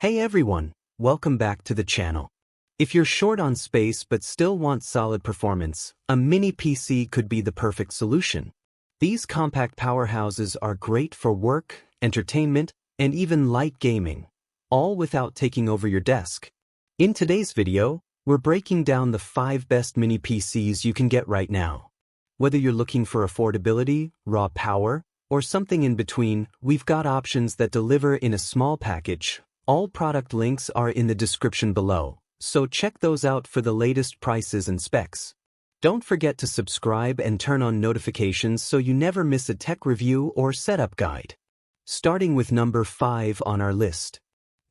Hey everyone, welcome back to the channel. If you're short on space but still want solid performance, a mini PC could be the perfect solution. These compact powerhouses are great for work, entertainment, and even light gaming, all without taking over your desk. In today's video, we're breaking down the 5 best mini PCs you can get right now. Whether you're looking for affordability, raw power, or something in between, we've got options that deliver in a small package. All product links are in the description below, so check those out for the latest prices and specs. Don't forget to subscribe and turn on notifications so you never miss a tech review or setup guide. Starting with number 5 on our list.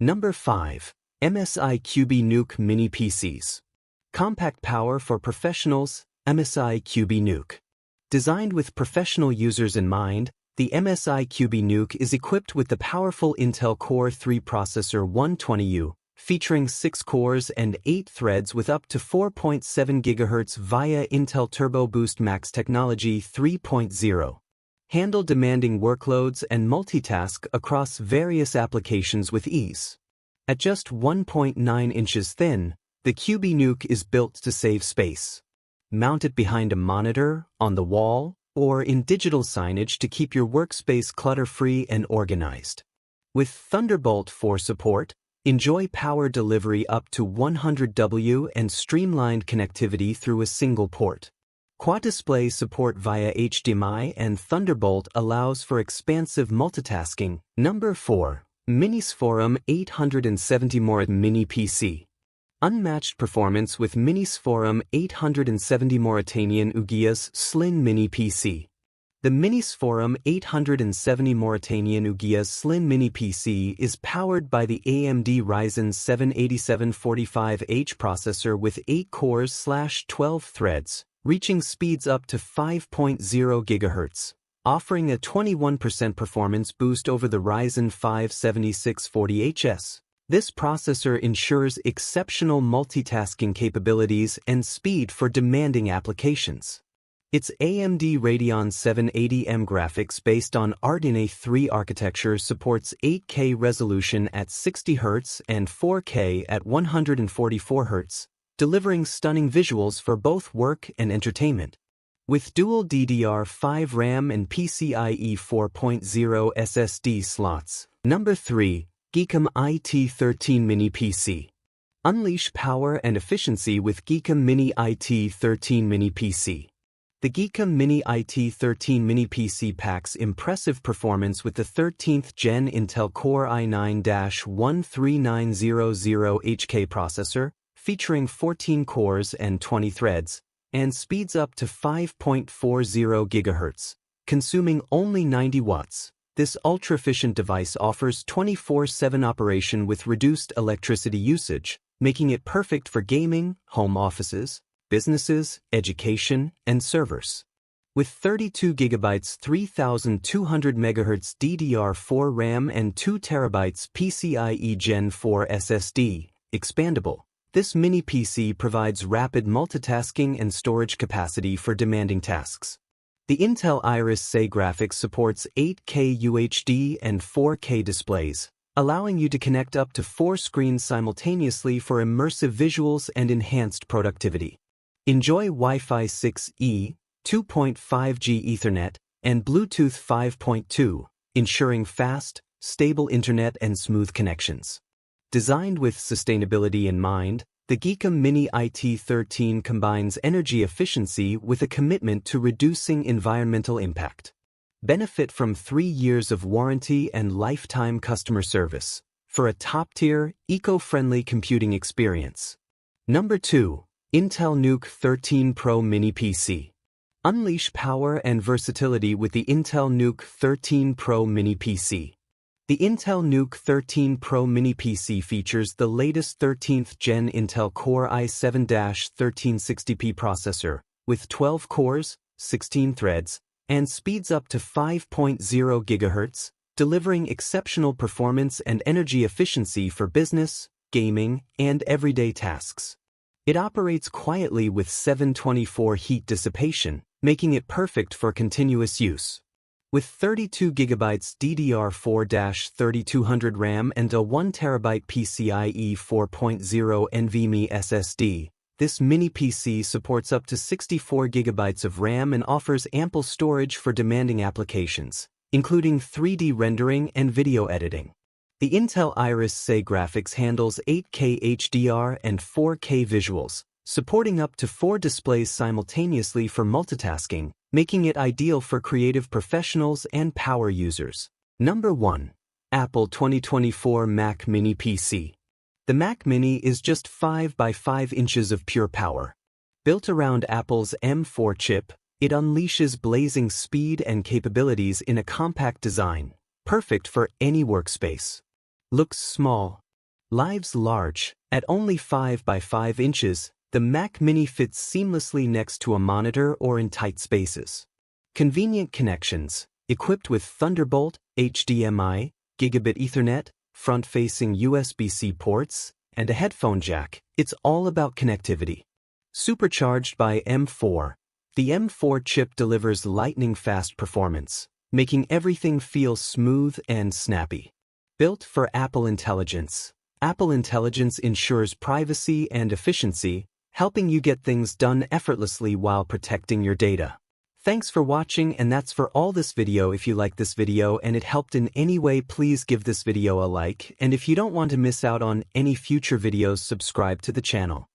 Number 5. MSI QB Nuke Mini PCs. Compact power for professionals, MSI QB Nuke. Designed with professional users in mind, the MSI QB Nuke is equipped with the powerful Intel Core 3 processor 120U, featuring 6 cores and 8 threads with up to 4.7 GHz via Intel Turbo Boost Max Technology 3.0. Handle demanding workloads and multitask across various applications with ease. At just 1.9 inches thin, the QB Nuke is built to save space. Mount it behind a monitor, on the wall, or in digital signage to keep your workspace clutter-free and organized. With Thunderbolt 4 support, enjoy power delivery up to 100W and streamlined connectivity through a single port. Quad display support via HDMI and Thunderbolt allows for expansive multitasking. Number 4. Fororum 870 Mini PC. Unmatched performance with Fororum 870 Mauritanian UGIA's Slim Mini PC. The Fororum 870 Mauritanian UGIA's Slim Mini PC is powered by the AMD Ryzen 7 8745H processor with 8 cores/12 threads, reaching speeds up to 5.0 GHz, offering a 21% performance boost over the Ryzen 5 7640HS. This processor ensures exceptional multitasking capabilities and speed for demanding applications. Its AMD Radeon 780M graphics based on RDNA 3 architecture supports 8K resolution at 60 Hz and 4K at 144 Hz, delivering stunning visuals for both work and entertainment. With dual DDR5 RAM and PCIe 4.0 SSD slots. Number 3. Geekham IT13 Mini PC. Unleash power and efficiency with Geekham Mini IT13 Mini PC. The Geekham Mini IT13 Mini PC packs impressive performance with the 13th Gen Intel Core i9-13900HK processor, featuring 14 cores and 20 threads, and speeds up to 5.40 GHz, consuming only 90 watts. This ultra-efficient device offers 24/7 operation with reduced electricity usage, making it perfect for gaming, home offices, businesses, education, and servers. With 32GB 3200 MHz DDR4 RAM and 2TB PCIe Gen 4 SSD, expandable, this mini PC provides rapid multitasking and storage capacity for demanding tasks. The Intel Iris Xe graphics supports 8K UHD and 4K displays, allowing you to connect up to 4 screens simultaneously for immersive visuals and enhanced productivity. Enjoy Wi-Fi 6E, 2.5G Ethernet, and Bluetooth 5.2, ensuring fast, stable internet and smooth connections. Designed with sustainability in mind, the Geekham Mini IT13 combines energy efficiency with a commitment to reducing environmental impact. Benefit from 3 years of warranty and lifetime customer service for a top-tier, eco-friendly computing experience. Number 2. Intel Nuke 13 Pro Mini PC. Unleash power and versatility with the Intel Nuke 13 Pro Mini PC. The Intel Nuke 13 Pro Mini PC features the latest 13th Gen Intel Core i7-1360p processor, with 12 cores, 16 threads, and speeds up to 5.0 GHz, delivering exceptional performance and energy efficiency for business, gaming, and everyday tasks. It operates quietly with 724 heat dissipation, making it perfect for continuous use. With 32GB DDR4-3200 RAM and a 1TB PCIe 4.0 NVMe SSD, this mini PC supports up to 64GB of RAM and offers ample storage for demanding applications, including 3D rendering and video editing. The Intel Iris Xe graphics handles 8K HDR and 4K visuals, supporting up to 4 displays simultaneously for multitasking, making it ideal for creative professionals and power users. Number 1. Apple 2024 Mac Mini PC. The Mac Mini is just 5 by 5 inches of pure power. Built around Apple's M4 chip, it unleashes blazing speed and capabilities in a compact design, perfect for any workspace. Looks small, lives large. At only 5 by 5 inches, the Mac Mini fits seamlessly next to a monitor or in tight spaces. Convenient connections, equipped with Thunderbolt, HDMI, Gigabit Ethernet, front-facing USB-C ports, and a headphone jack. It's all about connectivity. Supercharged by M4, the M4 chip delivers lightning-fast performance, making everything feel smooth and snappy. Built for Apple Intelligence. Apple Intelligence ensures privacy and efficiency, helping you get things done effortlessly while protecting your data. Thanks for watching, and that's for all this video. If you like this video and it helped in any way, please give this video a like, and if you don't want to miss out on any future videos, subscribe to the channel.